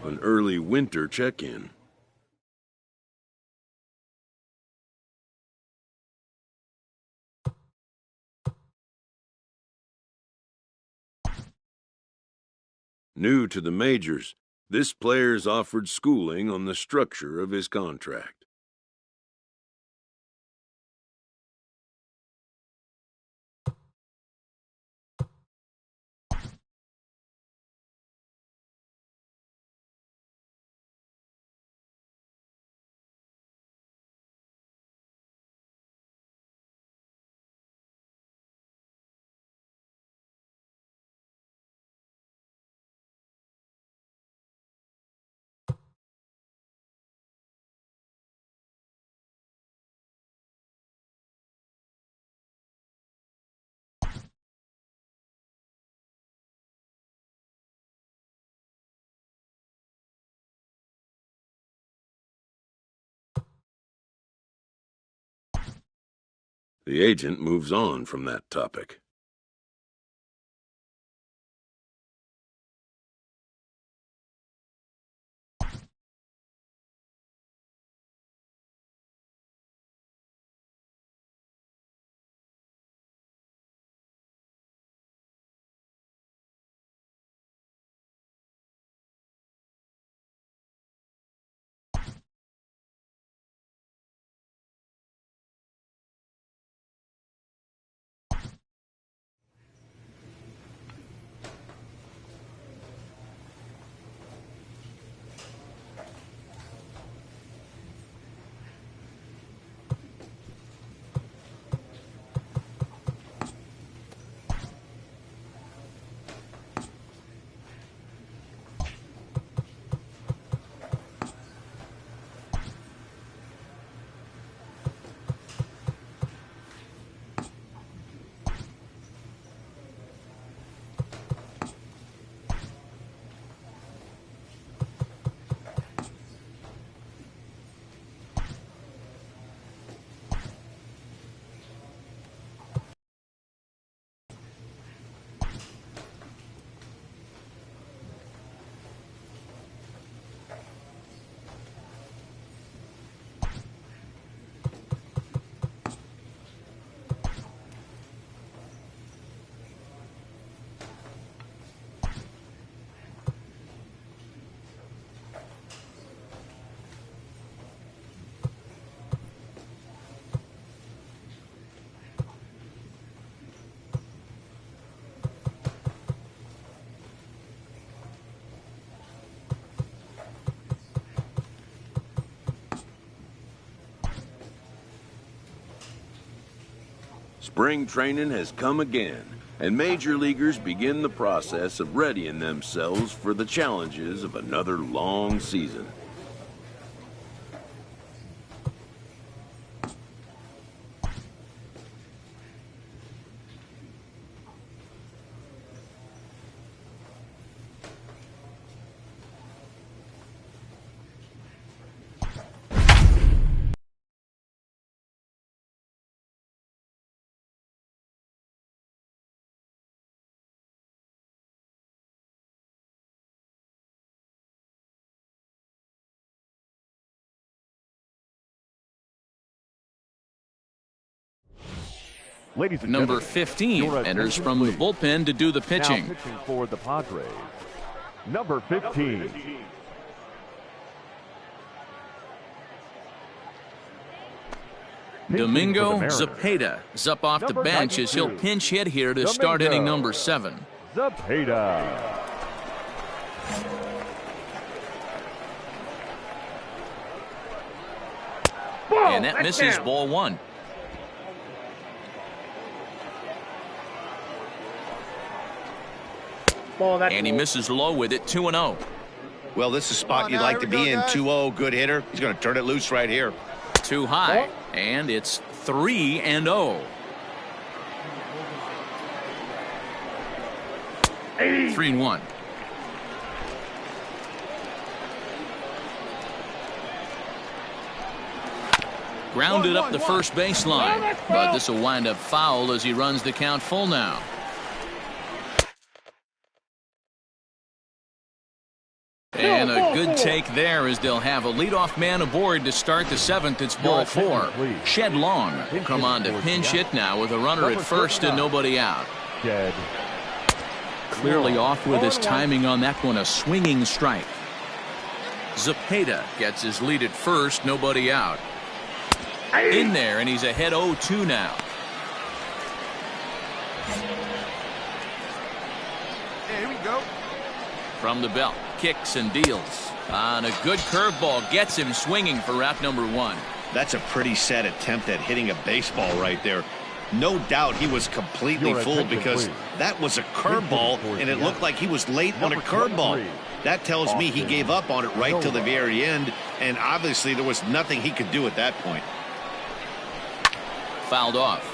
An early winter check-in. New to the majors, this player's offered schooling on the structure of his contract. The agent moves on from that topic. Spring training has come again, and major leaguers begin the process of readying themselves for the challenges of another long season. Ladies and Number gentlemen, 15 enters from the bullpen to do the pitching. Now pitching for the Padres, number 15. Domingo Zepeda is up off the bench as he'll pinch hit here to start inning number 7. Zepeda. And that misses, ball 1. And he misses low with it, 2-0. Well, this is a spot you'd like to be in. 2-0, good hitter. He's going to turn it loose right here. Too high, and it's 3-0. 3-1. Grounded up the first baseline, but this will wind up foul as he runs the count full now. And a good take there as they'll have a leadoff man aboard to start the 7th. It's ball 4. Shed Long will come on to pinch hit now with a runner at first and nobody out. Clearly off with his timing on that one, a swinging strike. Zepeda gets his lead at first, nobody out. In there, and he's ahead 0-2 now. Here we go. From the belt, kicks and deals. On a good curveball, gets him swinging for route number 1. That's a pretty sad attempt at hitting a baseball right there. No doubt he was completely fooled because that was a curveball, and it looked like he was late on a curveball. That tells me he gave up on it right till the very end, and obviously there was nothing he could do at that point. Fouled off.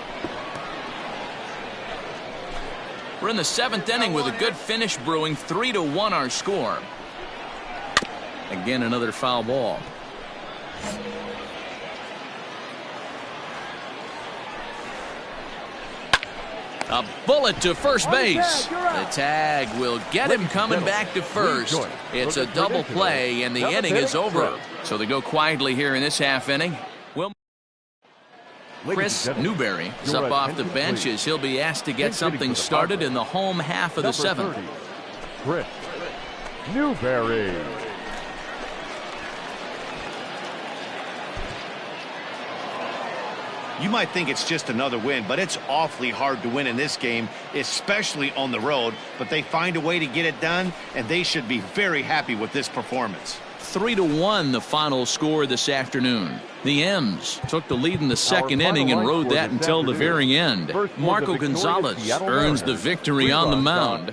We're in the 7th inning with a good finish brewing. 3-1 our score. Again, another foul ball. A bullet to first base. The tag will get him coming back to first. It's a double play, and the inning is over. So they go quietly here in this half inning. Chris Newberry is up off the bench as he'll be asked to get something started in the home half of the seventh. Chris Newberry. You might think it's just another win, but it's awfully hard to win in this game, especially on the road. But they find a way to get it done, and they should be very happy with this performance. 3-1 the final score this afternoon. The M's took the lead in the second inning and rode that until the very end. Marco Gonzalez earns the victory on the mound.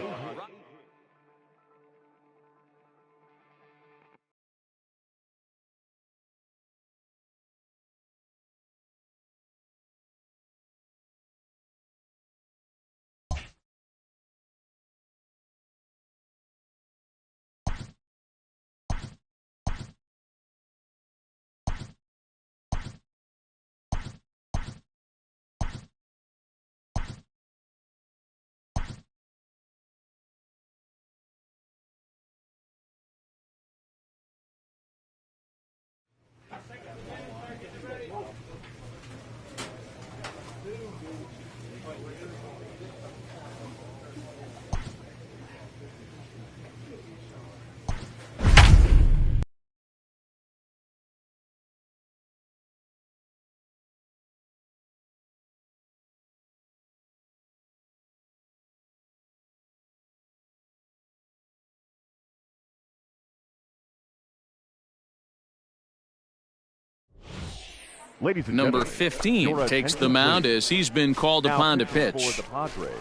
Ladies and Number gentlemen, 15 takes the mound as he's been called upon to pitch. For the Padres,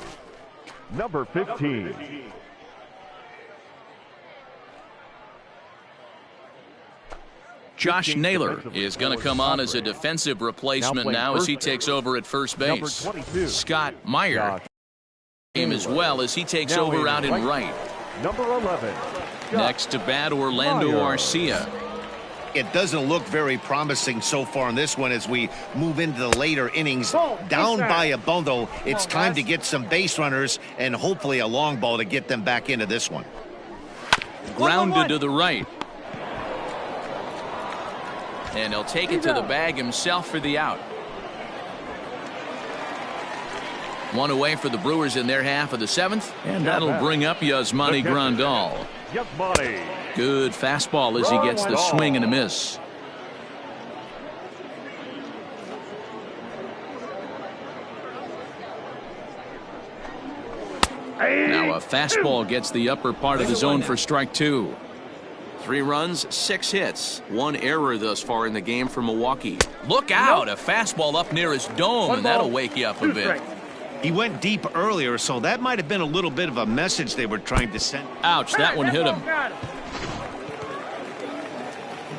number 15. Josh Naylor is going to come on as a defensive replacement now as he takes over at first base. Scott Meyer game as well as he takes over out in right. Number 11. Next to bat, Orlando Arcia. It doesn't look very promising so far in this one as we move into the later innings. Down by a bundle, it's time to get some base runners and hopefully a long ball to get them back into this one. Grounded to the right. And he'll take it to the bag himself for the out. One away for the Brewers in their half of the seventh, and that'll bring up Yasmani Grandal. Good fastball as he gets the swing and a miss. Now a fastball gets the upper part of the zone for strike two. 3 runs, 6 hits, 1 error thus far in the game for Milwaukee. Look out! A fastball up near his dome, and that'll wake you up a bit. He went deep earlier, so that might have been a little bit of a message they were trying to send. Ouch, that one hit him.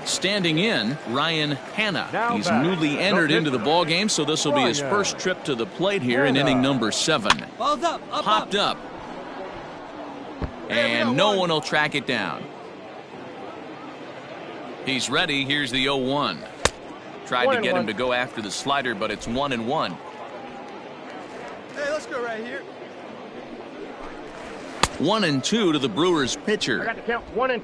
Standing in, Ryan Hanna. He's newly entered into the ballgame, so this will be his first trip to the plate here in inning number 7. Popped up. And no one will track it down. He's ready. Here's the 0-1. Tried to get him to go after the slider, but it's 1-1. Hey, let's go right here. 1-2 to the Brewers pitcher.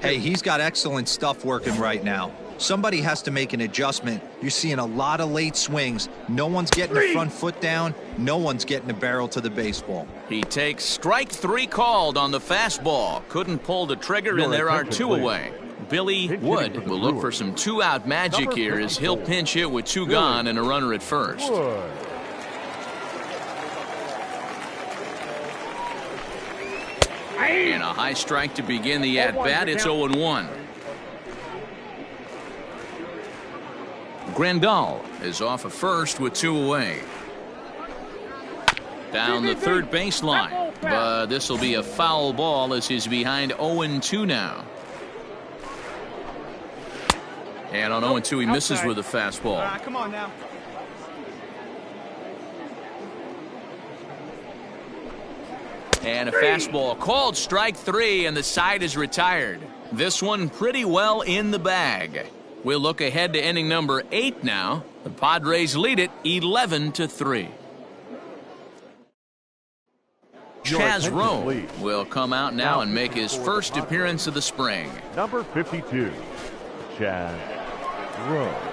Hey, he's got excellent stuff working right now. Somebody has to make an adjustment. You're seeing a lot of late swings. No one's getting the front foot down. No one's getting the barrel to the baseball. He takes strike 3 called on the fastball. Couldn't pull the trigger, and there are 2 away. Billy Wood will look for some 2-out magic here as he'll pinch hit with 2 gone and a runner at first. And a high strike to begin the at-bat. It's 0-1. Grandal is off of first with 2 away. Down the third baseline, but this will be a foul ball as he's behind 0-2 now. And on 0-2 he misses with a fastball. Come on now. And a fastball called strike 3, and the side is retired. This one pretty well in the bag. We'll look ahead to inning number 8 now. The Padres lead it 11-3. Chaz attention, Rowe please. will come out now and make his first appearance of the spring. Number 52, Chaz Rowe.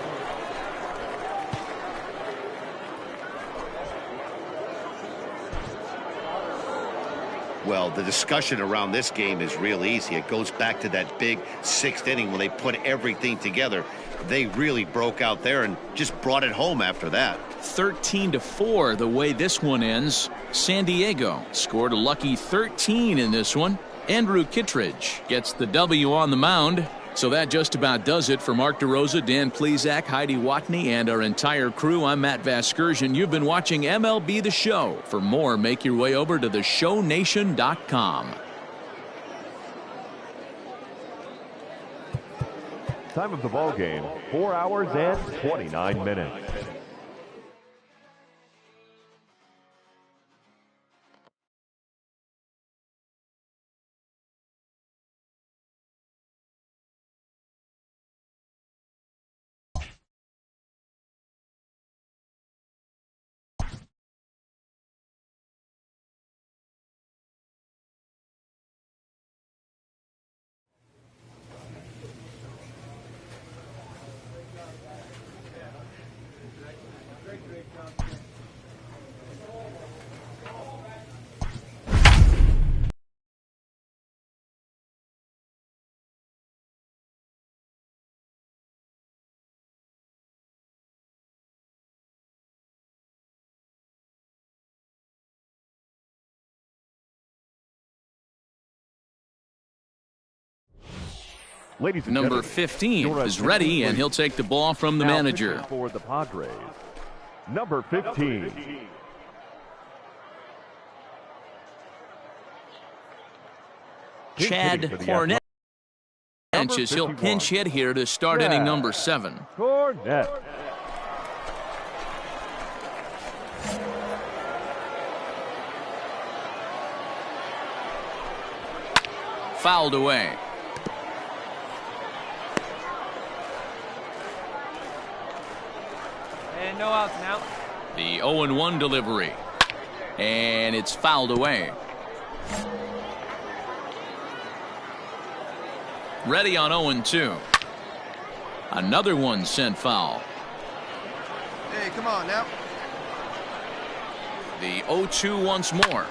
Well, the discussion around this game is real easy. It goes back to that big 6th inning when they put everything together. They really broke out there and just brought it home after that. 13-4 the way this one ends. San Diego scored a lucky 13 in this one. Andrew Kittredge gets the W on the mound. So that just about does it for Mark DeRosa, Dan Plesac, Heidi Watney, and our entire crew. I'm Matt Vasgersian. You've been watching MLB The Show. For more, make your way over to theshownation.com. Time of the ball game, 4 hours and 29 minutes. Ladies and Number gentlemen, 15 your is ready, attention, and he'll take the ball from the now manager. pitching for the Padres, number 15. Chad Cornett as he'll pinch hit here to start inning number 7. Cornett. Fouled away. And no outs now. The 0-1 delivery. And it's fouled away. Ready on 0-2. Another one sent foul. Hey, come on now. The 0-2 once more.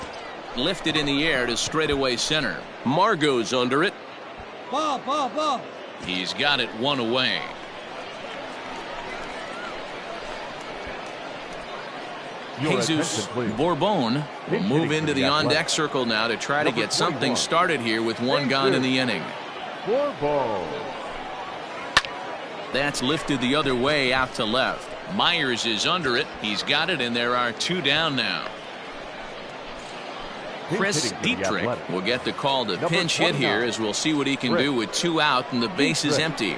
Lifted in the air to straightaway center. Margot's under it. Ball, ball, ball. He's got it one away. Your Jesus attention, please. Bourbon will move hitting into for the the on-deck Athletics. circle now to try to Number get something 21. started here with one gone in the inning. Bourbon. That's lifted the other way out to left. Myers is under it. He's got it, and there are 2 down now. Chris Hitting for the Dietrich Athletics. will get the call to Number pinch hit 29. here, as we'll see what he can Chris do with 2 out and the base is Dietrich. empty.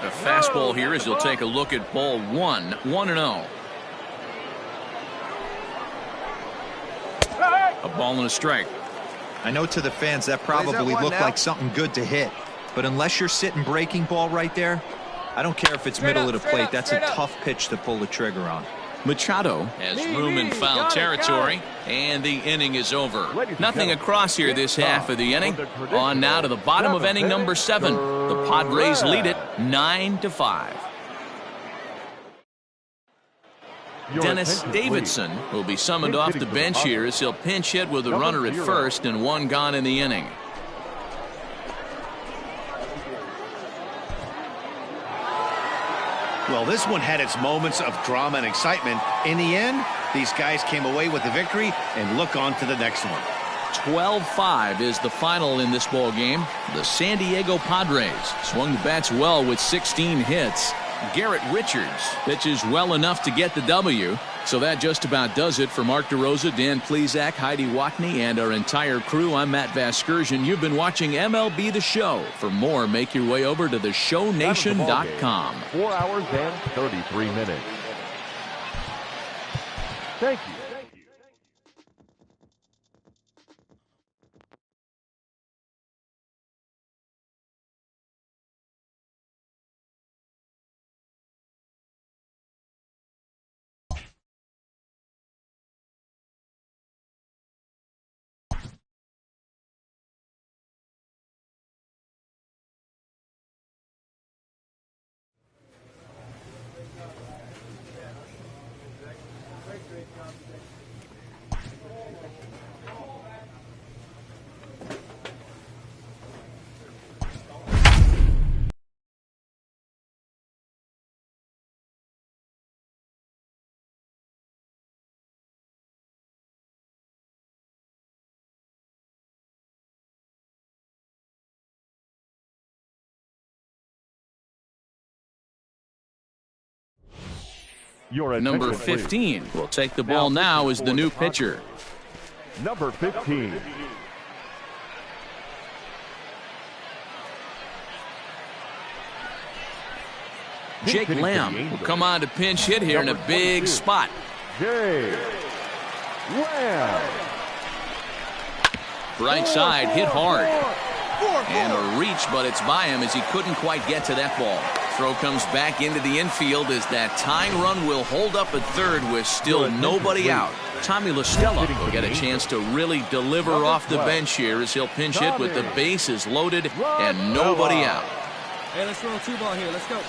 A fastball here as he'll take a look at ball 1, 1-0. A ball and a strike. I know to the fans that Plays that probably one looked now. like something good to hit. But unless you're sitting breaking ball right there, I don't care if it's Straight middle up, of the straight plate. up, That's a straight up. tough pitch to pull the trigger on. Machado has room in foul got it, territory, and the inning is over. Ladies and Nothing gentlemen, across here this half of the inning. for the traditional On now to the bottom of inning number 7. The Padres lead it 9-5. Your Dennis attention, Davidson please. will be summoned Pinch off hitting the for the bench here Padres. as he'll pinch hit with a Number runner at 0. first and 1 gone in the inning. Well, this one had its moments of drama and excitement. In the end, these guys came away with the victory and look on to the next one. 12-5 is the final in this ball game. The San Diego Padres swung the bats well with 16 hits. Garrett Richards pitches well enough to get the W. So that just about does it for Mark DeRosa, Dan Plesac, Heidi Watney, and our entire crew. I'm Matt Vasgersian. You've been watching MLB The Show. For more, make your way over to theshownation.com. 4 hours and 33 minutes. Thank you. Number 15 will take the ball now as the new pitcher. Number 15. Jake Lamb will come on to pinch hit here in a big spot. Jake Lamb. Right side, hit hard. And a reach, but it's by him as he couldn't quite get to that ball. Throw comes back into the infield as that tying run will hold up at third with still nobody out. Tommy La Stella will get a chance to really deliver off the bench here as he'll pinch hit with the bases loaded and nobody out. Hey, let's roll 2 ball here. Let's go.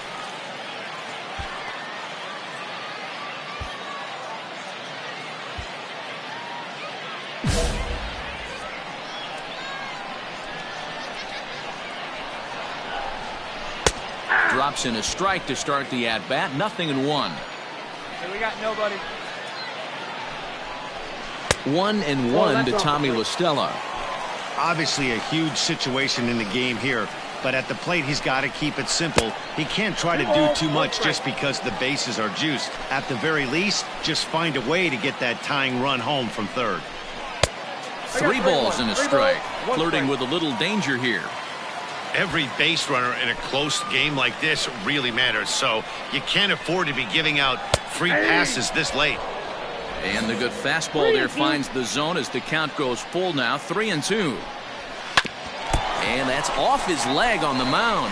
Drops in a strike to start the at-bat. 0-1. Hey, we got nobody. 1-1 to Tommy La Stella. Obviously a huge situation in the game here, but at the plate he's got to keep it simple. He can't try to do too much just because the bases are juiced. At the very least, just find a way to get that tying run home from third. 3 balls and a strike. Flirting with a little danger here. Every base runner in a close game like this really matters, so you can't afford to be giving out free passes this late. And the good fastball there finds the zone as the count goes full now. 3-2. And that's off his leg on the mound.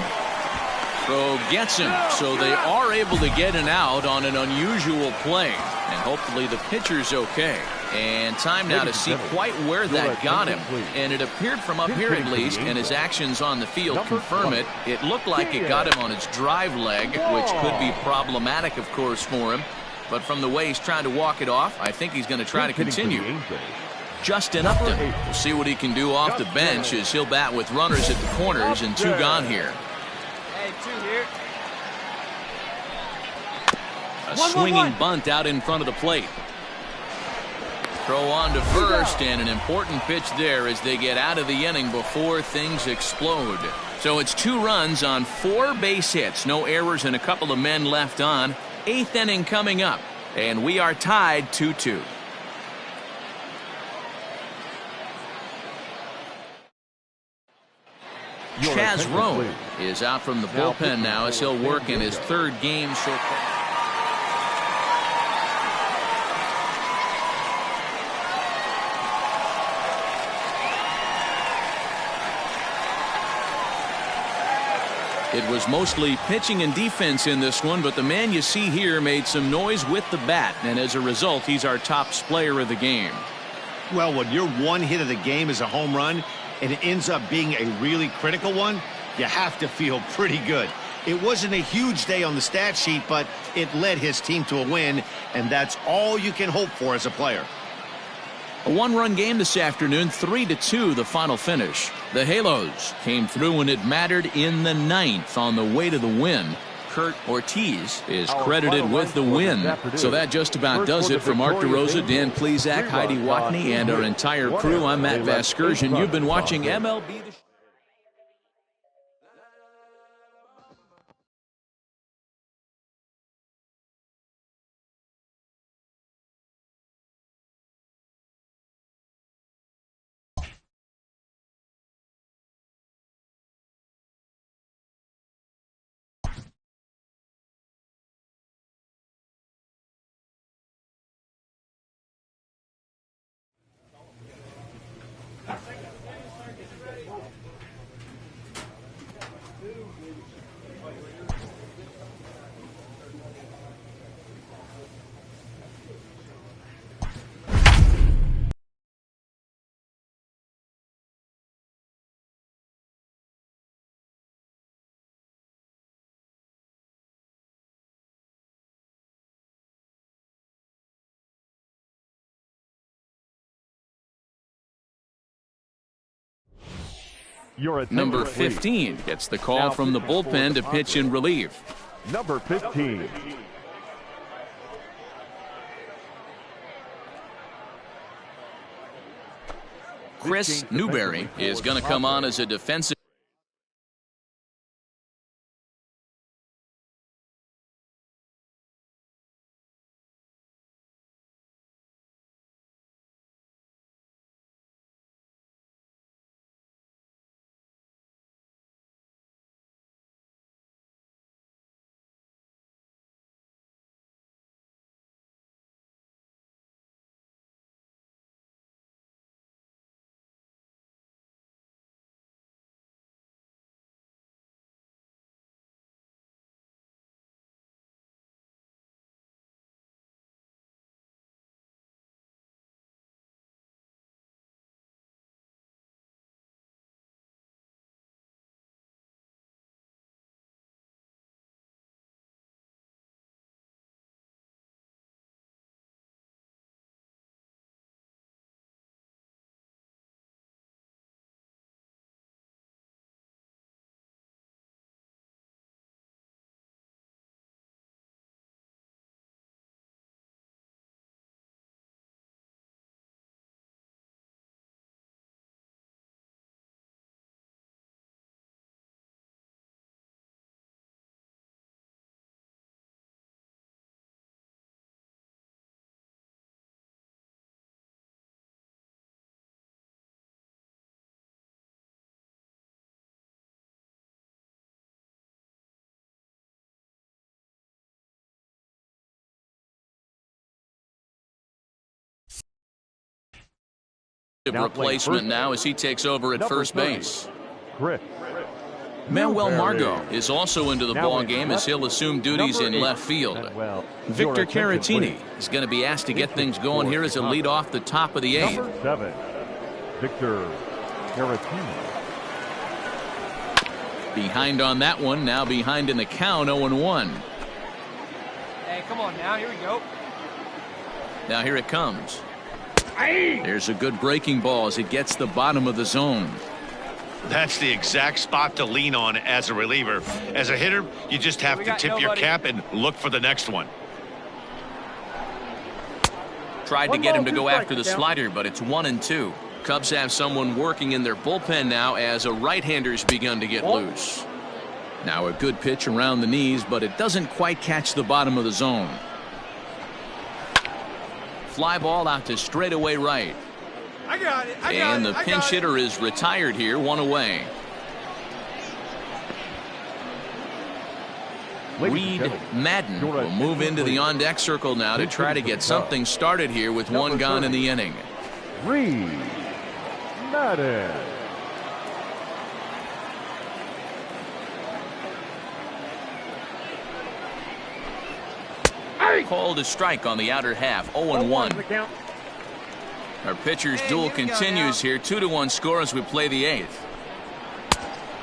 Throw gets him, so they are able to get an out on an unusual play. And hopefully the pitcher's okay. And time now to see quite where that got him. And it appeared from up here at least, and his actions on the field confirm it. It looked like it got him on his drive leg, which could be problematic, of course, for him. But from the way he's trying to walk it off, I think he's going to try to continue. Justin Upton will see what he can do off the bench as he'll bat with runners at the corners and 2 gone here. Hey, 2 here. A swinging bunt out in front of the plate. Throw on to first, and an important pitch there as they get out of the inning before things explode. So it's 2 runs on 4 base hits, no errors, and a couple of men left on. 8th inning coming up, and we are tied 2-2. Chaz Rowe is out from the bullpen now as he'll work in his 3rd game so far. It was mostly pitching and defense in this one, but the man you see here made some noise with the bat, and as a result, he's our top player of the game. Well, when your 1 hit of the game is a home run, and it ends up being a really critical one, you have to feel pretty good. It wasn't a huge day on the stat sheet, but it led his team to a win, and that's all you can hope for as a player. A 1-run game this afternoon, 3-2 the final finish. The Halos came through when it mattered in the 9th on the way to the win. Kurt Ortiz is credited with the win. So that just about does it from Art DeRosa, Dan Plesac, Heidi Watney, and our entire crew. I'm Matt Vasgersian. You've been watching MLB The Show. Your attention, Number please. 15 gets the call Now from the pitching for bullpen the to pitch Padres. in relief. Number 15. Chris Newberry is going to come on as a defensive. Replacement now as he takes over at first base. Chris Manuel Newberry. Margot is also into the Now ball in game as left- he'll assume duties in number 8. left field. Manuel, your Victor attention, Caratini please. is going to be asked to get things going here as a lead off the top of the 8th. Number 7. Victor Caratini. Behind on that one, now behind in the count, 0-1. Hey, come on now. Here we go. Now here it comes. There's a good breaking ball as it gets the bottom of the zone. That's the exact spot to lean on as a reliever. As a hitter, you just have We to got tip your nobody. cap and look for the next one. Tried to get him to go after the slider, but it's 1-2. Cubs have someone working in their bullpen now as a right-hander's begun to get loose. Now a good pitch around the knees, but it doesn't quite catch the bottom of the zone. Fly ball out to straightaway right. I got it. And the pinch hitter is retired here, 1 away. Reed Madden will move into the on-deck circle now to try to get something started here with 1 gone in the inning. Reed Madden. Called a strike on the outer half, 0-1. Our pitcher's duel continues here, 2-1 score as we play the 8th.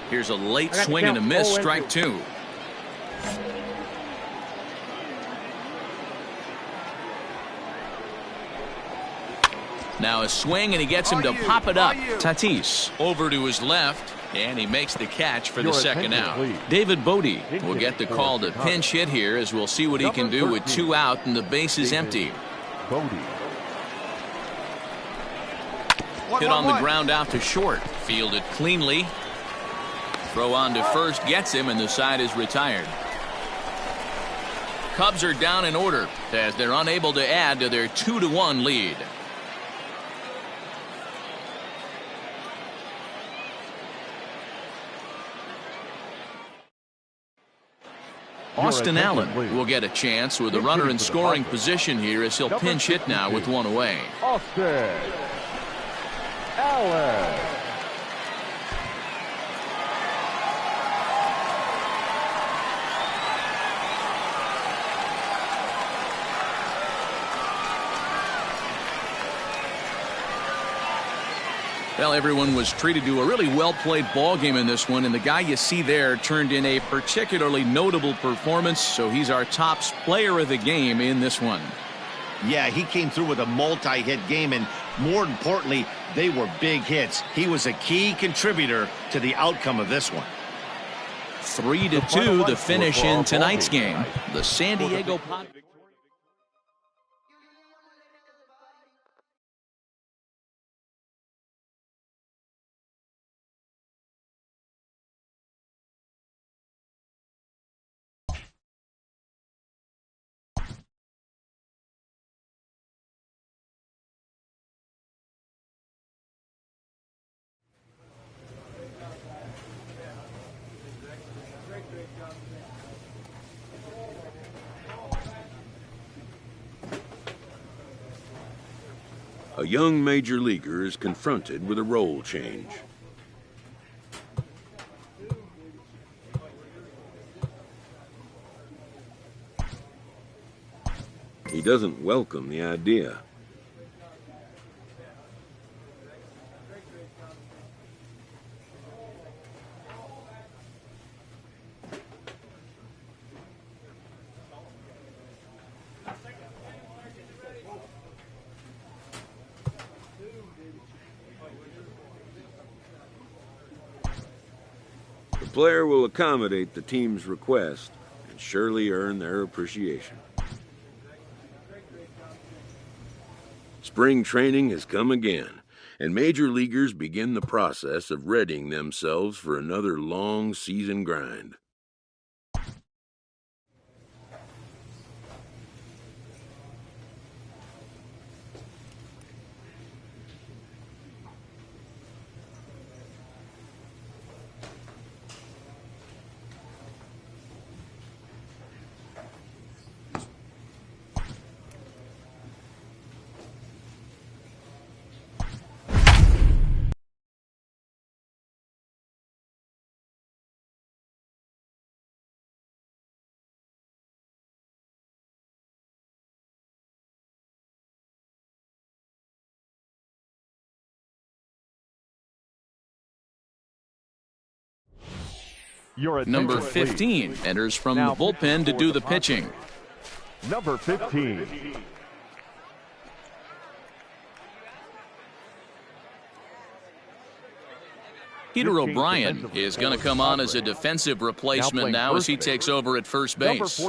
Here's a late swing and a miss, strike 2. Now a swing and he gets him to pop it up. Tatis over to his left and he makes the catch for the Your second attention, out. please. David Bodie will get the for call to Chicago. pinch hit here as we'll see what he can do with 2 out and the base is empty. Bodie. Hit on the ground out to short. Fielded cleanly. Throw on to first gets him and the side is retired. Cubs are down in order as they're unable to add to their 2-1 lead. Austin Allen will get a chance with a runner in scoring position here as he'll pinch hit now with 1 away. Austin Allen. Well, everyone was treated to a really well-played ball game in this one, and the guy you see there turned in a particularly notable performance, so he's our top player of the game in this one. Yeah, he came through with a multi-hit game, and More importantly, they were big hits. He was a key contributor to the outcome of this one. 3-2 the finish in tonight's game. The San Diego Padres. A young major leaguer is confronted with a role change. He doesn't welcome the idea. The player will accommodate the team's request and surely earn their appreciation. Spring training has come again, and major leaguers begin the process of readying themselves for another long season grind. Number 15 enters from the bullpen to do the pitching. Number 15. Peter O'Brien is going to come on as a defensive replacement now as he takes over at first base.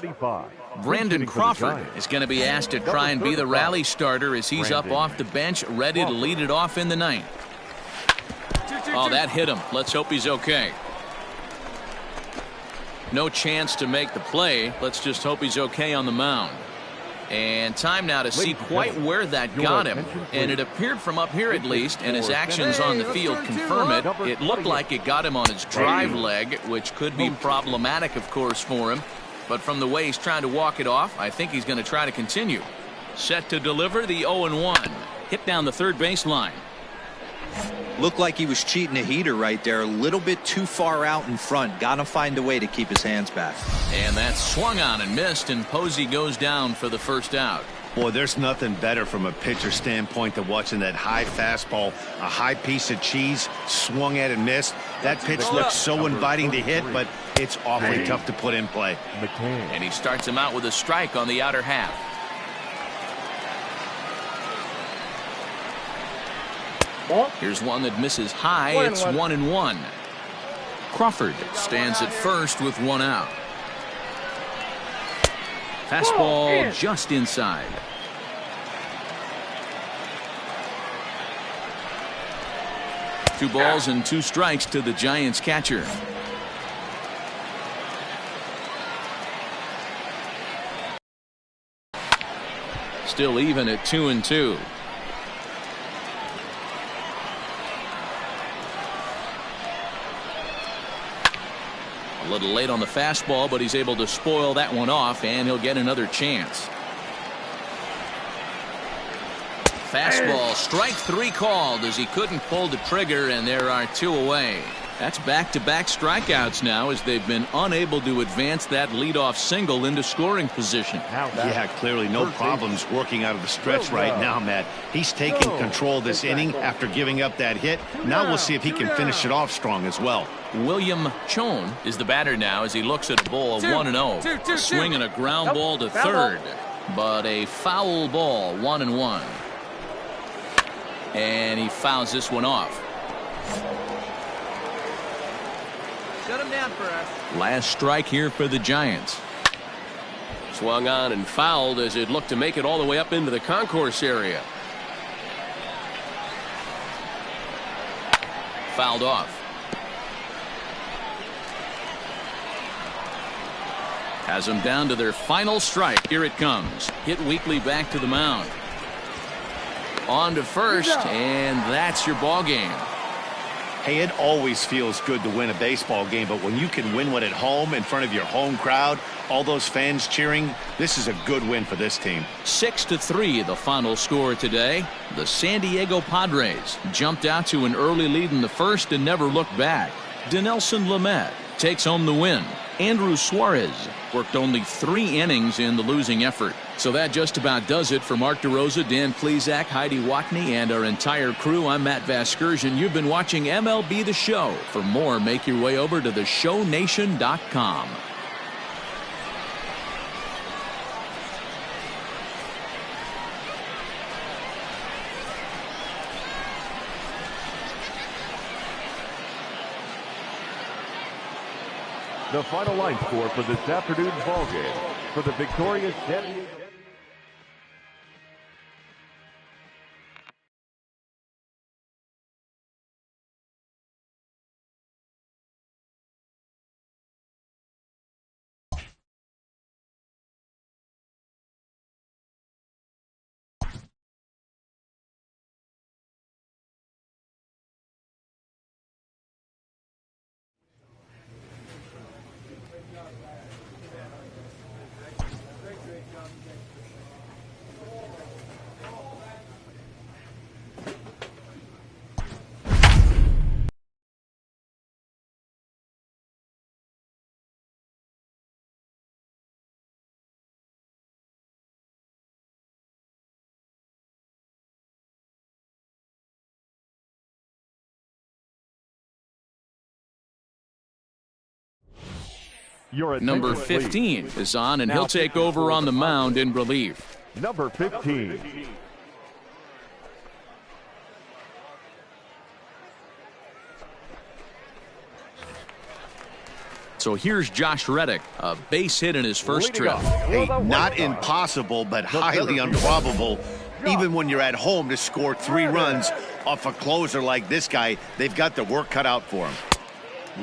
Brandon Crawford is going to be asked to try and be the rally starter as he's up off the bench, ready to lead it off in the ninth. Oh, that hit him. Let's hope he's okay. No chance to make the play. Let's just hope he's okay on the mound. And time now to see quite where that got him. And it appeared from up here at least, and his actions on the field confirm it. It looked like it got him on his drive leg, which could be problematic, of course, for him. But from the way he's trying to walk it off, I think he's going to try to continue. Set to deliver the 0-1. Hit down the third baseline. Looked like he was cheating a heater right there. A little bit too far out in front. Got to find a way to keep his hands back. And that swung on and missed, and Posey goes down for the first out. Boy, there's nothing better from a pitcher standpoint than watching that high fastball, a high piece of cheese, swung at and missed. That pitch looks so inviting to hit, but it's awfully tough to put in play. And he starts him out with a strike on the outer half. Here's one that misses high. It's 1-1. Crawford stands at first with one out. Fastball just inside. Two balls and two strikes to the Giants catcher. Still even at 2-2. A little late on the fastball, but he's able to spoil that one off, and he'll get another chance. Fastball, strike three called as he couldn't pull the trigger, and there are two away. That's back-to-back strikeouts now as they've been unable to advance that leadoff single into scoring position. Yeah, clearly no problems working out of the stretch right now, Matt. He's taking control of this inning after giving up that hit. Now we'll see if he can finish it off strong as well. William Chone is the batter now as he looks at a ball 1-0. A swing and a ground ball to third, but a foul ball, 1-1. And he fouls this one off. Shut him down for us. Last strike here for the Giants. Swung on and fouled as it looked to make it all the way up into the concourse area. Fouled off. Has them down to their final strike. Here it comes. Hit weakly back to the mound. On to first, and that's your ball game. Hey, it always feels good to win a baseball game, but when you can win one at home in front of your home crowd, all those fans cheering, this is a good win for this team. 6-3 the final score today. The San Diego Padres jumped out to an early lead in the first and never looked back. Dinelson Lamet takes home the win. Andrew Suarez worked only 3 innings in the losing effort. So that just about does it for Mark DeRosa, Dan Plesac, Heidi Watney, and our entire crew. I'm Matt Vasgersian. You've been watching MLB The Show. For more, make your way over to theshownation.com. The final line score for this afternoon's ball game for the victorious San Diego. Number 15 is on, and he'll take over on the mound in relief. Number 15. So here's Josh Reddick, a base hit in his first trip. Hey, not impossible, but highly improbable. Even when you're at home to score 3 runs off a closer like this guy, they've got the work cut out for him.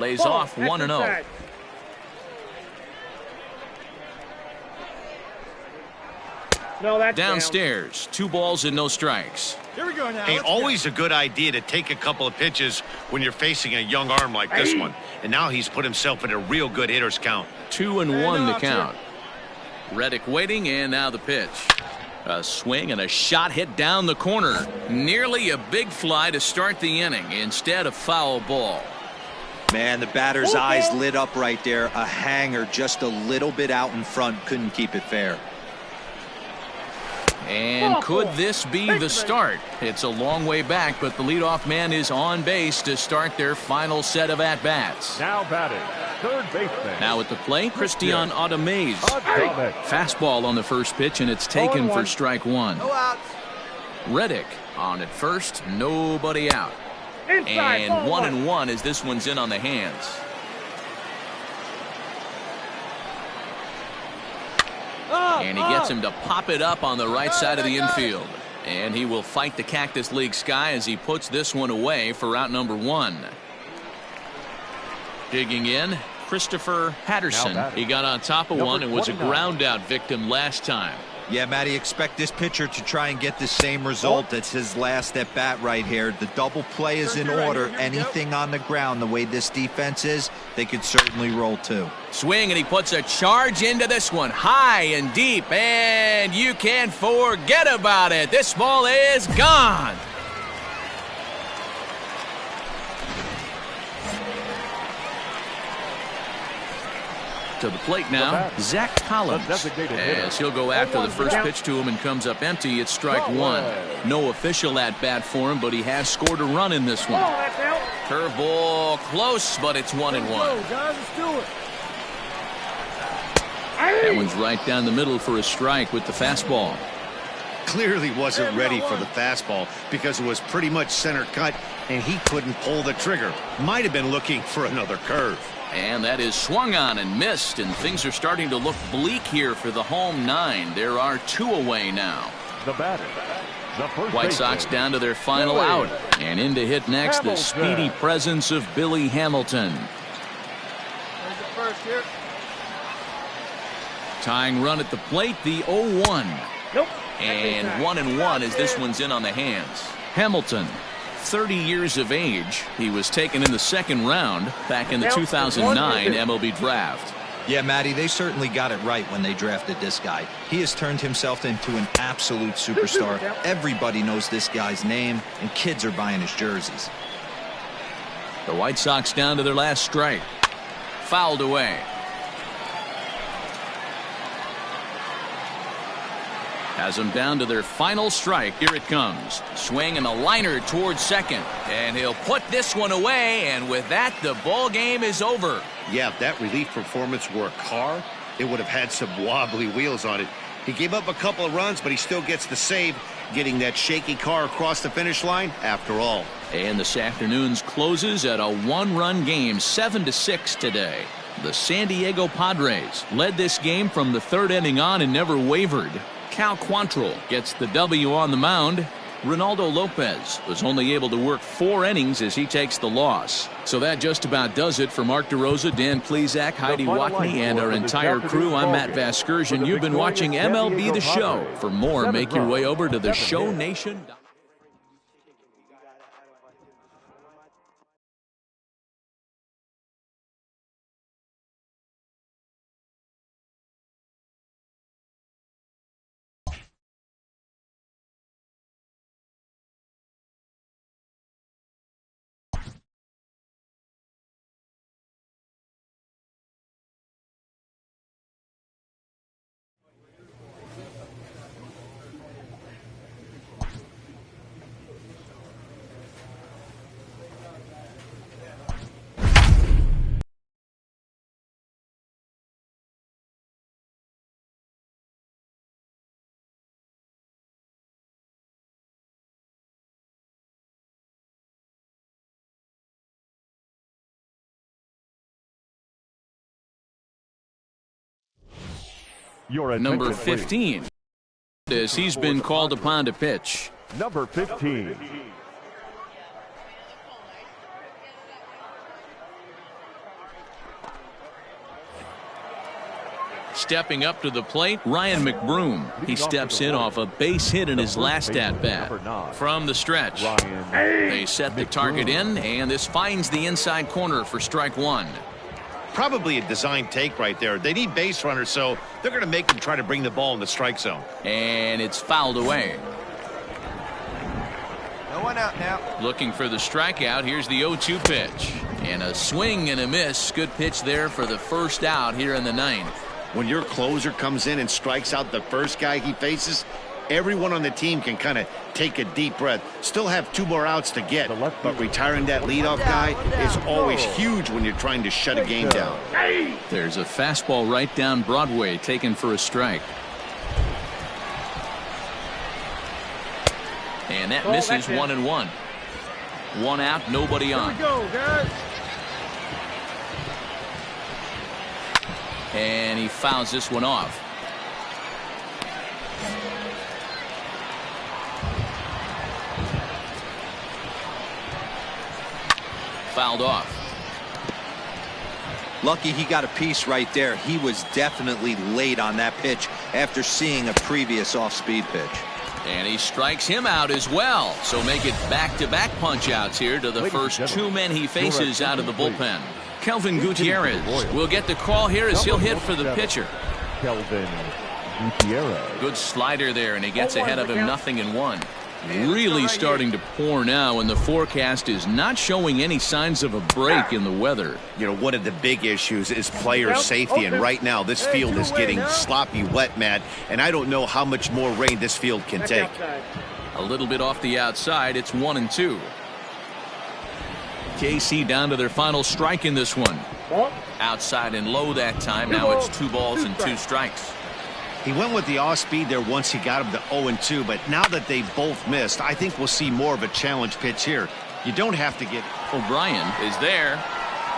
Lays off 1-0. No, that's Downstairs, 2 balls and no strikes. Here we go now. Hey, always a good idea to take a couple of pitches when you're facing a young arm like this one. And now he's put himself in a real good hitter's count. 2-1 the count. Reddick waiting, and now the pitch. A swing and a shot hit down the corner. Nearly a big fly to start the inning. Instead, a foul ball. Man, the batter's eyes lit up right there. A hanger just a little bit out in front. Couldn't keep it fair. And could this be the start? It's a long way back, but the leadoff man is on base to start their final set of at-bats. Now batting, third baseman. Now at the plate, Christian Ademaze. Fastball on the first pitch, and it's taken for strike 1. Reddick on at first, nobody out. And 1-1 as this one's in on the hands. And he gets him to pop it up on the right side of the infield. And he will fight the Cactus League sky as he puts this one away for out number 1. Digging in, Christopher Patterson. He got on top of one and was a ground out victim last time. Yeah, Matty, expect this pitcher to try and get the same result. It's his last at bat right here. The double play is in order. Anything on the ground, the way this defense is, they could certainly roll 2. Swing, and he puts a charge into this one, high and deep, and you can't forget about it. This ball is gone. To the plate now, Zach Collins, as he'll go after the first pitch to him and comes up empty. It's strike 1. No official at bat for him, but he has scored a run in this one. Curveball close, but it's 1-1. That one's right down the middle for a strike with the fastball. clearly wasn't ready for the fastball because it was pretty much center cut and he couldn't pull the trigger. Might have been looking for another curve. And that is swung on and missed, and things are starting to look bleak here for the home 9. There are 2 away now. The batter, the first White Sox down to their final out, and in to hit next the speedy presence of Billy Hamilton. There's the first here. Tying run at the plate, the 0-1. Nope. And 1-1 as this one's in on the hands. Hamilton, 30 years of age. He was taken in the second round back in the 2009 MLB draft. Yeah, Matty, they certainly got it right when they drafted this guy. He has turned himself into an absolute superstar. Everybody knows this guy's name, and kids are buying his jerseys. The White Sox down to their last strike. Fouled away. Has them down to their final strike. Here it comes. Swing and a liner towards second. And he'll put this one away. And with that, the ball game is over. Yeah, if that relief performance were a car, it would have had some wobbly wheels on it. He gave up a couple of runs, but he still gets the save, getting that shaky car across the finish line after all. And this afternoon's closes at a 1-run game, 7-6 today. The San Diego Padres led this game from the 3rd inning on and never wavered. Cal Quantrill gets the W on the mound. Ronaldo Lopez was only able to work 4 innings as he takes the loss. So that just about does it for Mark DeRosa, Dan Plesac, Heidi Watney, and our entire crew. I'm Matt Vasgersian. You've been watching MLB The Show. For more, make your way over to theshownation.com. Number 15, as he's been called upon to pitch. Number 15. Stepping up to the plate, Ryan McBroom. He steps in off a base hit in his last at-bat. From the stretch, they set the target in, and this finds the inside corner for strike 1. Probably a design take right there. They need base runners, so they're going to make them try to bring the ball in the strike zone. And it's fouled away. No one out now. Looking for the strikeout. Here's the 0-2 pitch. And a swing and a miss. Good pitch there for the first out here in the 9th. When your closer comes in and strikes out the first guy he faces, everyone on the team can kind of take a deep breath. Still have 2 more outs to get, but retiring that leadoff guy is always huge when you're trying to shut a game down. There's a fastball right down Broadway taken for a strike. And that misses 1-1. 1 out, nobody on. Here we go, guys. And he fouls this one off. Fouled off. Lucky he got a piece right there. He was definitely late on that pitch after seeing a previous off-speed pitch. And he strikes him out as well. So make it back-to-back punch-outs here to the first 2 men he faces out of the bullpen. Kelvin Gutierrez will get the call here as he'll hit for the pitcher. Kelvin Gutierrez. Good slider there, and he gets ahead of him 0-1. Really starting to pour now, and the forecast is not showing any signs of a break in the weather. You know, one of the big issues is player safety, and right now this field is getting sloppy wet, Matt, and I don't know how much more rain this field can take. A little bit off the outside. It's 1-2. KC down to their final strike in this one. Outside and low that time. Now it's 2 balls and 2 strikes. He went with the off-speed there once he got him to 0-2, but now that they both missed, I think we'll see more of a challenge pitch here. You don't have to get... O'Brien is there,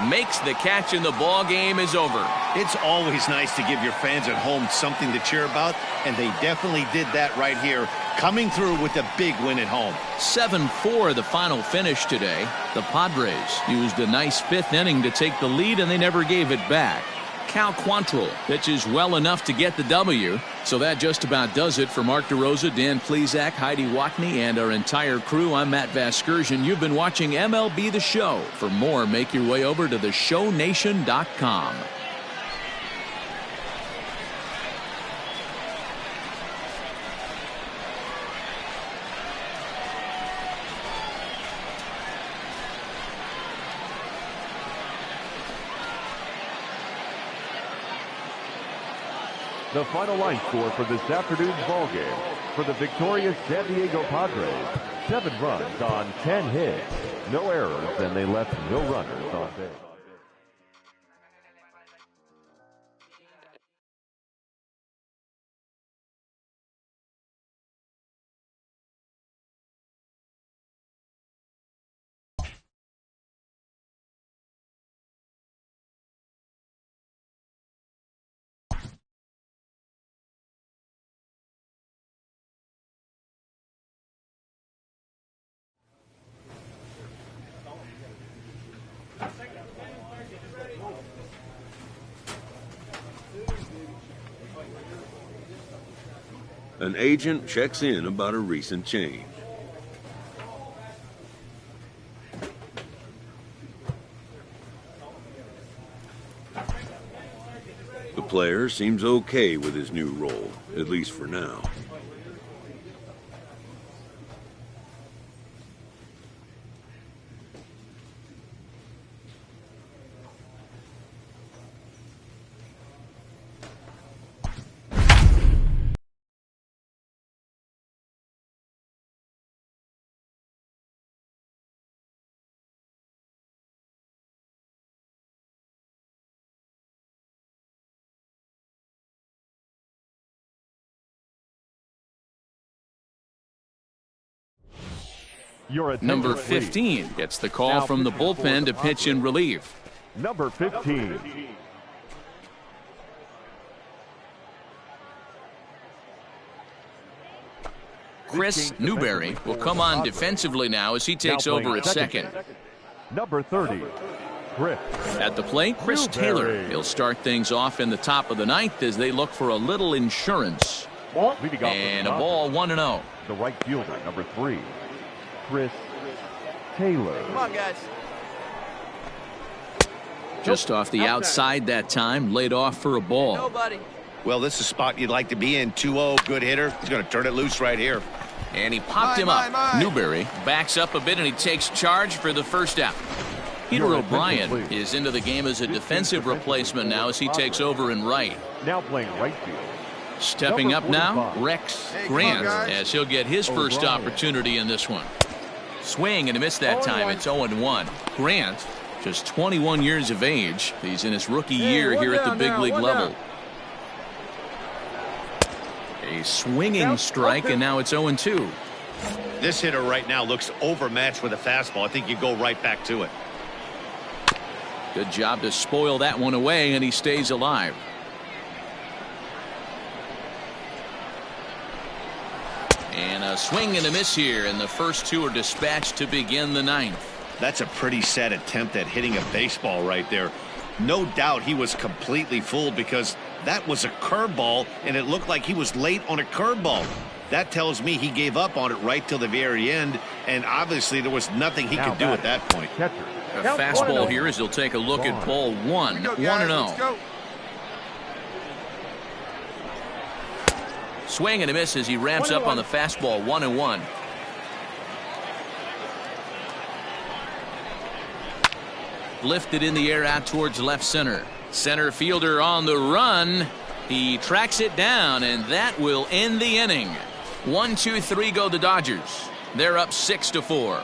makes the catch, and the ball game is over. It's always nice to give your fans at home something to cheer about, and they definitely did that right here, coming through with a big win at home. 7-4 the final finish today. The Padres used a nice fifth inning to take the lead, and they never gave it back. Cal Quantrill pitches well enough to get the W. So that just about does it for Mark DeRosa, Dan Plesac, Heidi Watney, and our entire crew. I'm Matt Vasgersian. You've been watching MLB The Show. For more, make your way over to theshownation.com. The final line score for this afternoon's ball game for the victorious San Diego Padres: 7 runs on 10 hits, no errors, and they left no runners on base. An agent checks in about a recent change. The player seems okay with his new role, at least for now. Number 15 gets the call from the bullpen to pitch in relief. Number 15. Chris Newberry will come on defensively now as he takes over at second. Number 30. Chris. At the plate, Chris Taylor. He'll start things off in the top of the ninth as they look for a little insurance. And a ball, 1-0. The right fielder, number 3. Chris Taylor. Come on, guys. Just off the outside that time, laid off for a ball. Nobody. Well, this is a spot you'd like to be in. 2-0, good hitter. He's going to turn it loose right here. And he popped him up. Newberry backs up a bit and he takes charge for the first out. Peter O'Brien is into the game as a defensive replacement now as he takes over in right. Now playing right field. Stepping up now, Rex Grant, as he'll get his first opportunity in this one. Swing and a miss that time. It's 0-1. Grant, just 21 years of age. He's in his rookie year here at the big league level. A swinging strike, and now it's 0-2. This hitter right now looks overmatched with a fastball. I think you go right back to it. Good job to spoil that one away, and he stays alive. And a swing and a miss here, and the first two are dispatched to begin the ninth. That's a pretty sad attempt at hitting a baseball right there. No doubt he was completely fooled because that was a curveball, and it looked like he was late on a curveball. That tells me he gave up on it right till the very end, and obviously there was nothing he could do at that point. A fastball here as he'll take a look at ball 1. 1-0. Swing and a miss as he ramps up on the fastball. 1-1. Lifted in the air out towards left center. Center fielder on the run. He tracks it down, and that will end the inning. 1-2-3 go the Dodgers. They're up 6-4.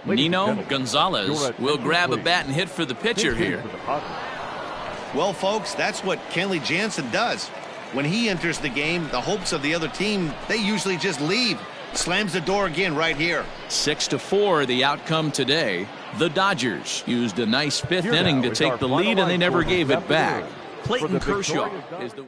Nino Gonzalez will grab a bat and hit for the pitcher here. Well, folks, that's what Kenley Jansen does. When he enters the game, the hopes of the other team, they usually just leave. Slams the door again right here. 6-4 the outcome today. The Dodgers used a nice fifth inning to take the lead, and they never gave it back. Clayton Kershaw is the...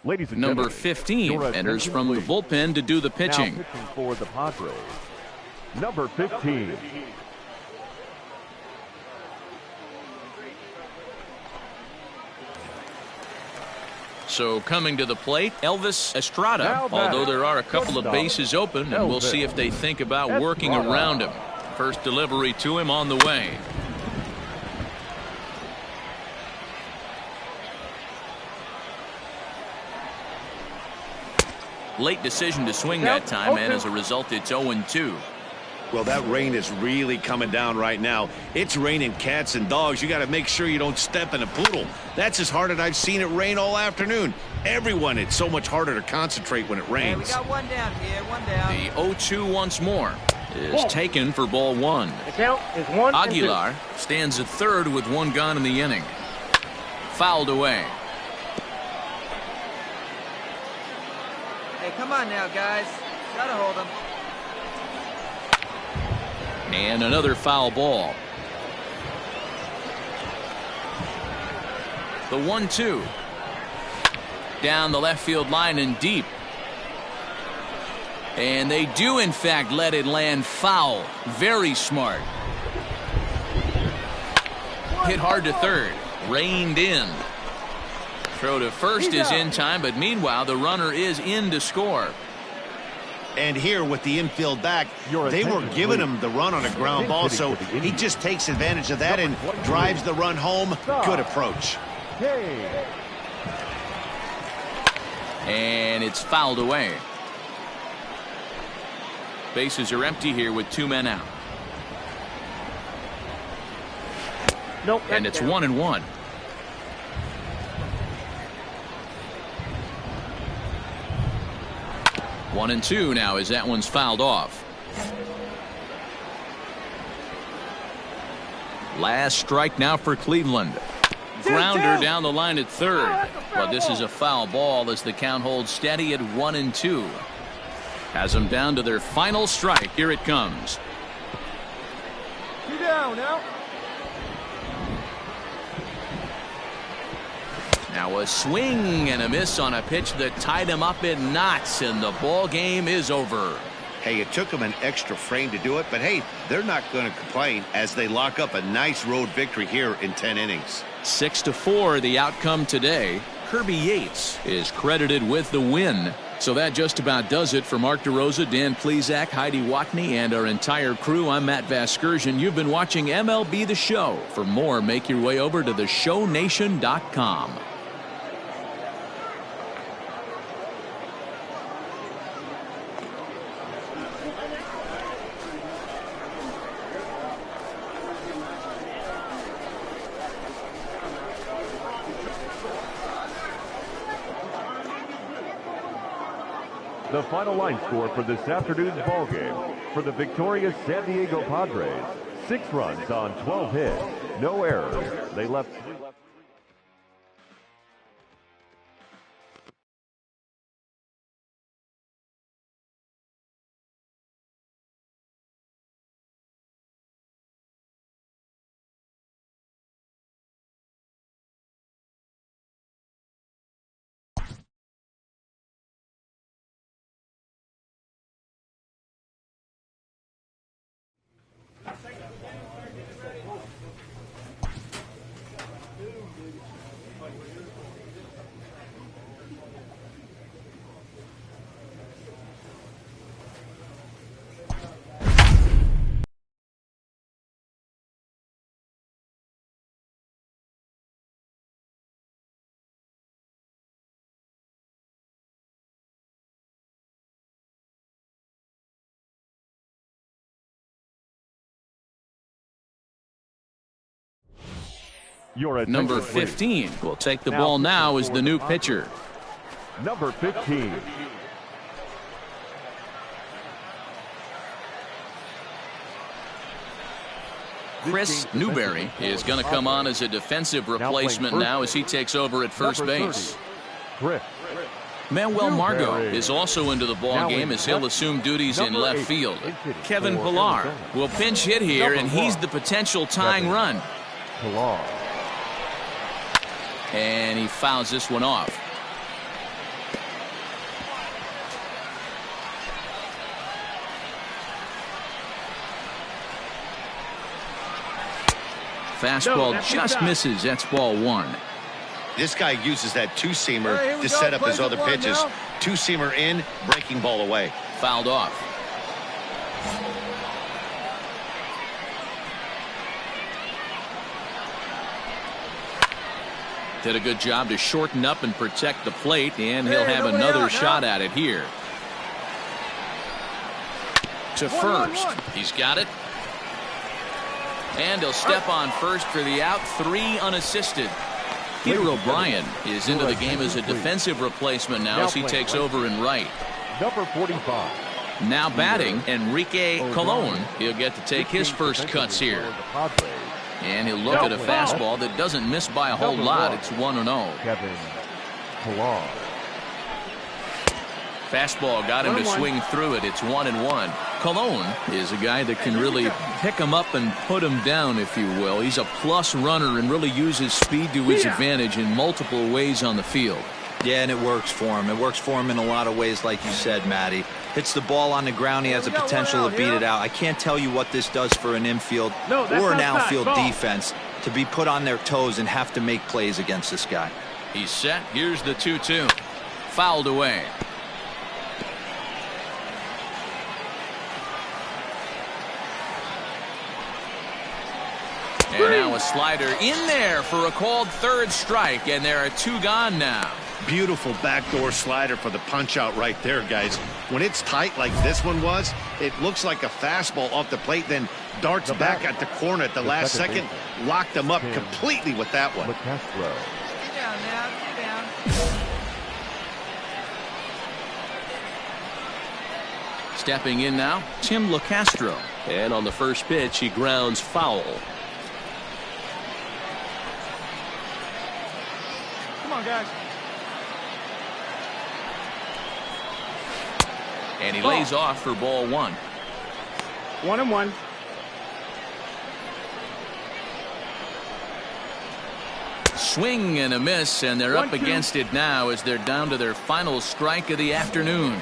Ladies and Number gentlemen, 15 enters from the bullpen to do the pitching. now pitching for the Padres, number 15. So coming to the plate, Elvis Estrada, Now although there are a couple of shortstop, bases open, and we'll see if they think about working Estrada. around him. First delivery to him on the way. Late decision to swing that time, and as a result, it's 0-2. Well, that rain is really coming down right now. It's raining cats and dogs. You got to make sure you don't step in a poodle. That's as hard as I've seen it rain all afternoon. Everyone, it's so much harder to concentrate when it Hey, we rains. got one down here, one down. The 0-2 once more is taken for ball one. The count is 1-2. Aguilar stands at third with one gone in the inning. Fouled away. Hey, come on now, guys. Gotta hold them. And another foul ball. The 1-2. Down the left field line and deep. And they do, in fact, let it land foul. Very smart. Hit hard to third. Reined in. Throw to first is in time, but meanwhile, the runner is in to score. And here with the infield back, they were giving him the run on a ground ball, so he just takes advantage of that and drives the run home. Good approach. And it's fouled away. Bases are empty here with two men out. Nope, And it's 1-1. One and two now as that one's fouled off. Last strike now for Cleveland. Grounder down the line at third. But this is a foul ball as the count holds steady at 1-2. Has them down to their final strike. Here it comes. Two down now. Now a swing and a miss on a pitch that tied him up in knots, and the ball game is over. Hey, it took them an extra frame to do it, but hey, they're not going to complain as they lock up a nice road victory here in 10 innings. 6-4 the outcome today. Kirby Yates is credited with the win. So that just about does it for Mark DeRosa, Dan Plesac, Heidi Watney, and our entire crew. I'm Matt Vasgersian. You've been watching MLB The Show. For more, make your way over to theshownation.com. The final line score for this afternoon's ball game for the victorious San Diego Padres: 6 runs on 12 hits, no errors. They left Your attention, Number please. 15 will take the ball now as the new pitcher. Number 15. Chris Newberry is going to come on as a defensive replacement now as he takes over at first base. Chris Manuel Margot Newberry. is also into the ball game as he'll assume duties in left field. Kevin Pillar will pinch hit here, and he's the potential tying run. Pillar. And he fouls this one off. Fastball just misses. That's ball one. This guy uses that two-seamer to set up his other pitches. Two-seamer in, breaking ball away. Fouled off. Did a good job to shorten up and protect the plate, and he'll have another shot at it here. To first. He's got it. And he'll step on first for the out. 3 unassisted. Peter O'Brien is into the game as a defensive replacement now as he takes over in right. Number 45. Now batting, Enrique Colon. He'll get to take his first cuts here. And he'll look at a fastball that doesn't miss by a whole lot. It's 1-0. Kevin Pillar. Fastball got him to swing through it. It's 1-1. Colon is a guy that can really pick him up and put him down, if you will. He's a plus runner and really uses speed to his advantage in multiple ways on the field. Yeah, and it works for him. It works for him in a lot of ways, like you said, Matty. Hits the ball on the ground. He has the potential to beat it out. I can't tell you what this does for an infield or an outfield defense to be put on their toes and have to make plays against this guy. He's set. Here's the 2-2. Fouled away. And now a slider in there for a called third strike, and there are 2 gone now. Beautiful backdoor slider for the punch out right there, guys. When it's tight like this one was, it looks like a fastball off the plate, then darts back at the corner at the last second. Locked him up completely with that one. Get down now. Get down. Stepping in now, Tim LeCastro. And on the first pitch, he grounds foul. Come on, guys. And he lays off for ball 1. 1-1. Swing and a miss, and they're up against it now as they're down to their final strike of the afternoon.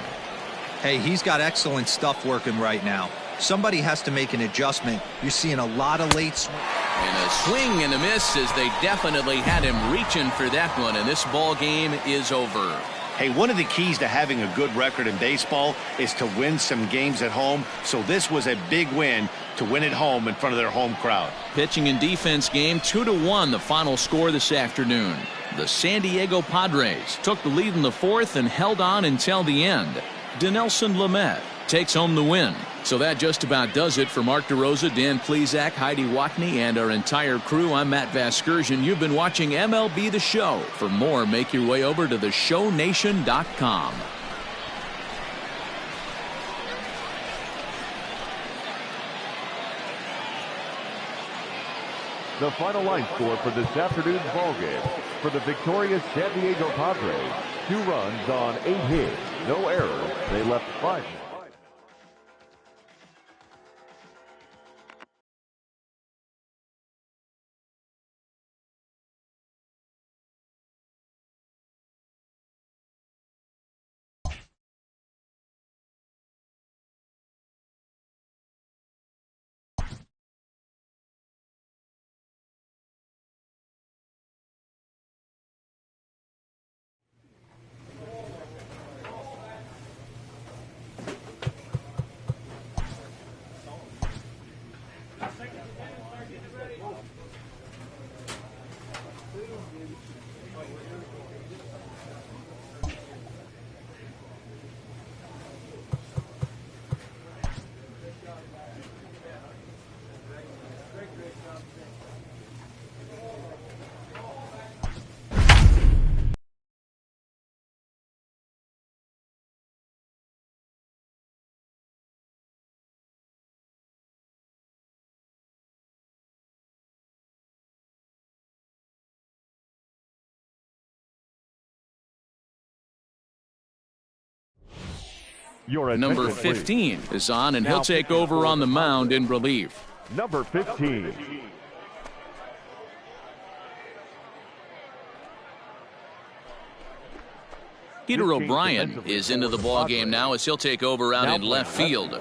Hey, he's got excellent stuff working right now. Somebody has to make an adjustment. You're seeing a lot of late swings. And a swing and a miss as they definitely had him reaching for that one, and this ball game is over. Hey, one of the keys to having a good record in baseball is to win some games at home. So this was a big win to win at home in front of their home crowd. Pitching and defense game 2-1 the final score this afternoon. The San Diego Padres took the lead in the 4th and held on until the end. Dinelson Lamet takes home the win. So that just about does it for Mark DeRosa, Dan Plesac, Heidi Watney, and our entire crew. I'm Matt Vasgersian. You've been watching MLB The Show. For more, make your way over to theshownation.com. The final line score for this afternoon's ballgame. For the victorious San Diego Padres, 2 runs on 8 hits, no errors. They left 5. Number 15 is on, and he'll take over on the mound in relief. Number 15. Peter O'Brien is into the ballgame now as he'll take over out in left field.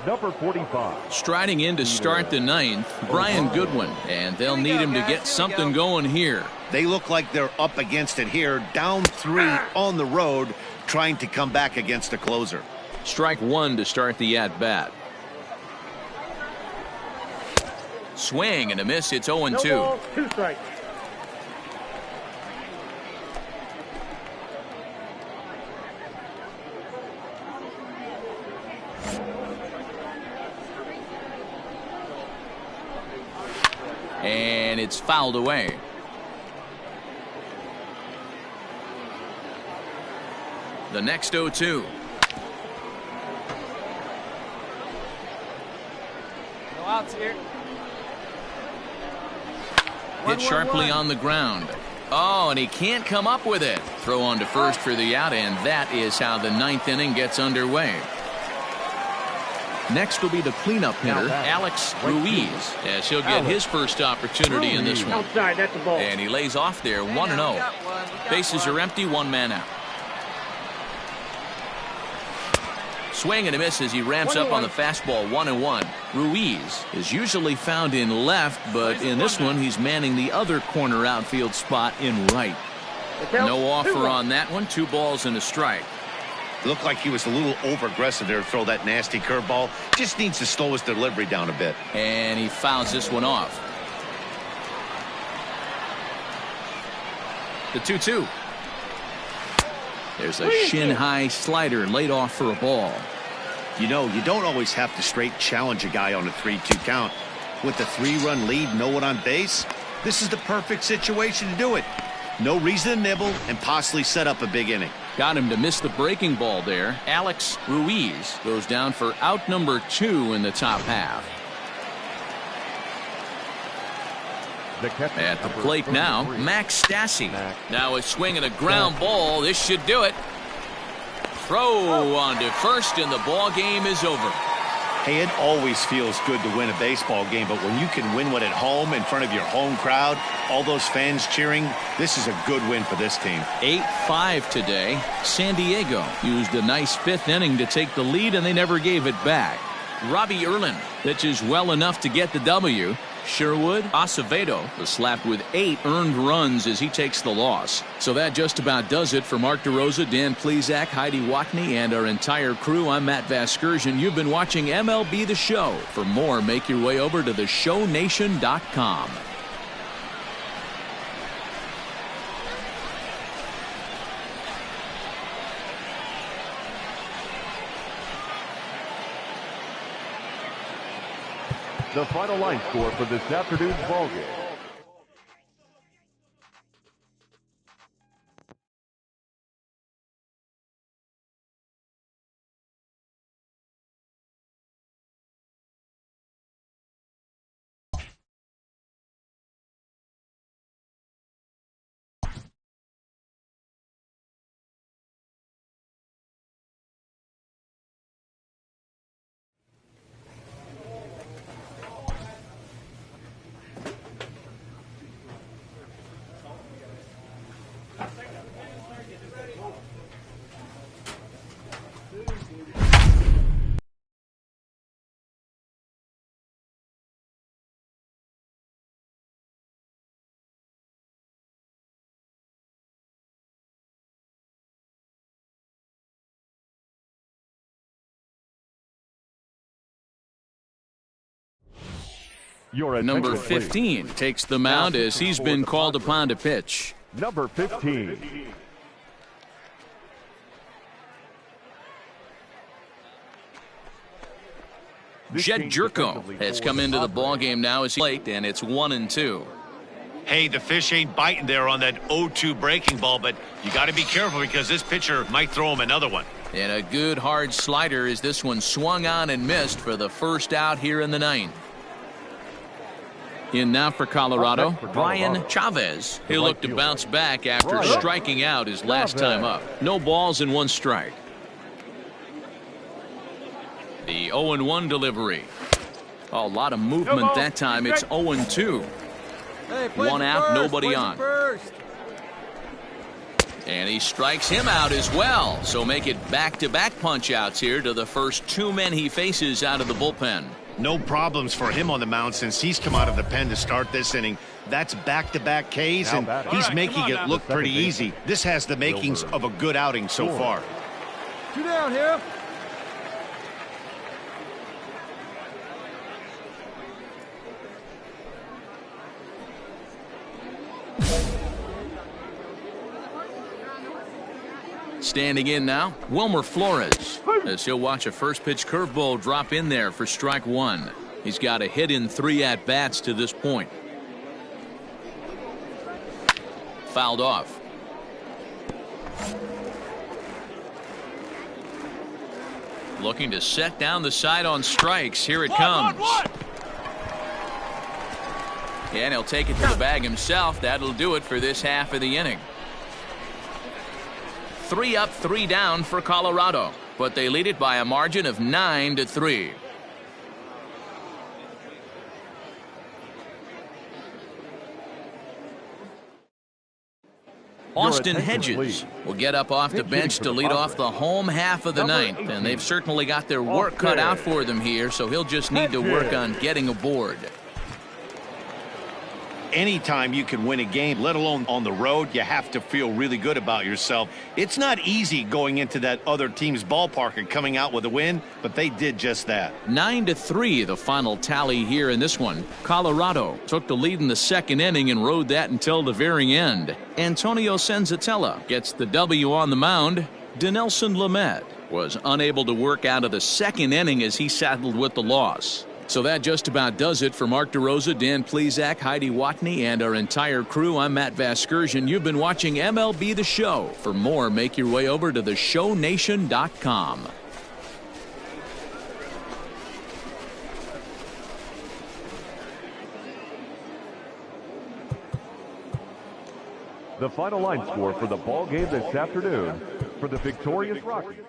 Number 45. Striding in to start the ninth, Brian Goodwin, and they'll need him to get something going here. They look like they're up against it here, down 3 on the road, trying to come back against a closer. Strike 1 to start the at-bat. Swing and a miss. It's 0-2. 2 strikes. And it's fouled away. The next 0-2. No outs here. Hit sharply on the ground. Oh, and he can't come up with it. Throw on to first for the out, and that is how the ninth inning gets underway. Next will be the cleanup hitter, Alex Ruiz, as he'll get his first opportunity in this one. Outside, that's the ball. And he lays off there, 1-0. Bases are empty, 1 man out. Swing and a miss as he ramps up on the fastball, 1-1. Ruiz is usually found in left, but in this one he's manning the other corner outfield spot in right. No offer on that one. 2 balls and a strike. Looked like he was a little over-aggressive there to throw that nasty curveball. Just needs to slow his delivery down a bit. And he fouls this one off. The 2-2. There's a shin-high slider laid off for a ball. You know, you don't always have to straight challenge a guy on a 3-2 count. With the 3-run lead, no one on base, this is the perfect situation to do it. No reason to nibble and possibly set up a big inning. Got him to miss the breaking ball there. Alex Ruiz goes down for out number 2 in the top half. At the plate now, Max Stassi. Now a swing and a ground ball. This should do it. Throw on to first, and the ball game is over. Hey, it always feels good to win a baseball game, but when you can win one at home in front of your home crowd, all those fans cheering, this is a good win for this team. 8-5 today. San Diego used a nice 5th inning to take the lead, and they never gave it back. Robbie Erlin pitches well enough to get the W. Sherwood Acevedo was slapped with 8 earned runs as he takes the loss. So that just about does it for Mark DeRosa, Dan Plesac, Heidi Watney, and our entire crew. I'm Matt Vasgersian. You've been watching MLB The Show. For more, make your way over to theshownation.com. The final line score for this afternoon's ballgame. Number 15 takes the mound as he's been called upon to pitch. Number 15. Jed Jerko has come into the ballgame now as he's late, and it's 1-2. Hey, the fish ain't biting there on that 0-2 breaking ball, but you got to be careful because this pitcher might throw him another one. And a good hard slider as this one swung on and missed for the first out here in the ninth. In now for Colorado, Brian Chavez. He'll look to bounce back after striking out his last time up. No balls and 1 strike. The 0-1 delivery. A lot of movement that time. It's 0-2. One out, nobody on. And he strikes him out as well. So make it back-to-back punch-outs here to the first two men he faces out of the bullpen. No problems for him on the mound since he's come out of the pen to start this inning. That's back-to-back Ks, and he's making it look pretty easy. This has the makings of a good outing so far. 2 down here. Standing in now, Wilmer Flores, as he'll watch a first pitch curveball drop in there for strike one. He's got a hit in 3 at-bats to this point. Fouled off. Looking to set down the side on strikes. Here it comes. And he'll take it to the bag himself. That'll do it for this half of the inning. 3 up, 3 down for Colorado, but they lead it by a margin of 9-3. Austin Hedges will get up off the bench to lead off the home half of the ninth, and they've certainly got their work cut out for them here, so he'll just need to work on getting aboard. Anytime you can win a game, let alone on the road, you have to feel really good about yourself. It's not easy going into that other team's ballpark and coming out with a win, but they did just that. 9-3 the final tally here in this one. Colorado took the lead in the second inning and rode that until the very end. Antonio Senzatella gets the W on the mound. Dinelson Lamet was unable to work out of the second inning as he saddled with the loss. So that just about does it for Mark DeRosa, Dan Plesac, Heidi Watney, and our entire crew. I'm Matt Vasgersian. You've been watching MLB The Show. For more, make your way over to theshownation.com. The final line score for the ball game this afternoon for the victorious Rockies.